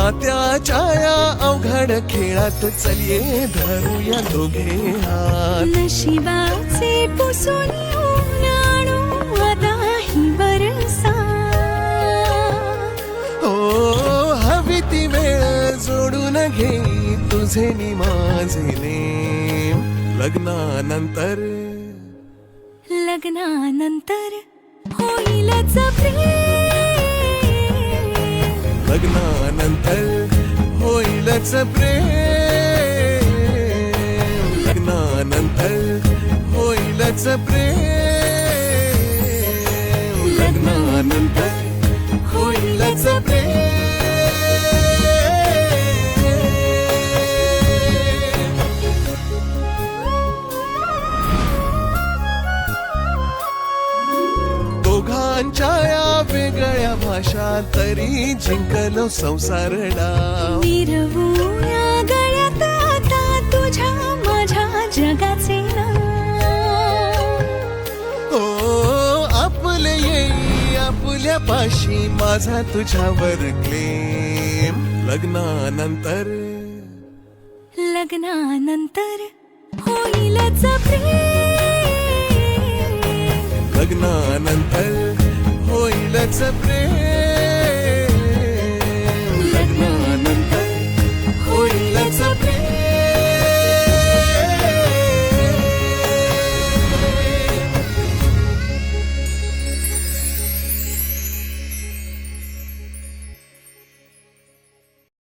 नात्याच्या या अवघड खेळात चलिये धरूया दोघे हात. नशिबाचे पुसून आणू आता ही बरसा. हो हवी ती वेळ जोडून घे तुझे नि माझे नेम. लग्नानंतर लग्नानंतर होईलच प्रेम. लग्नानंतर होईलच प्रेम. लग्नानंतर होईलच प्रेम. लग्नानंतर होईलच प्रेम. दोघांच्या या वेगळ्या भाषा तरी जिंकलो संसारला. विरवूया गळ्यात आता तुझ्या माझ्या जगाचे नाव. हो आपले येई आपल्या पाशी माझा तुझ्यावर क्लेम. लग्नानंतर लग्नानंतर होईलच प्रेम. लग्नानंतर होईलच प्रेम.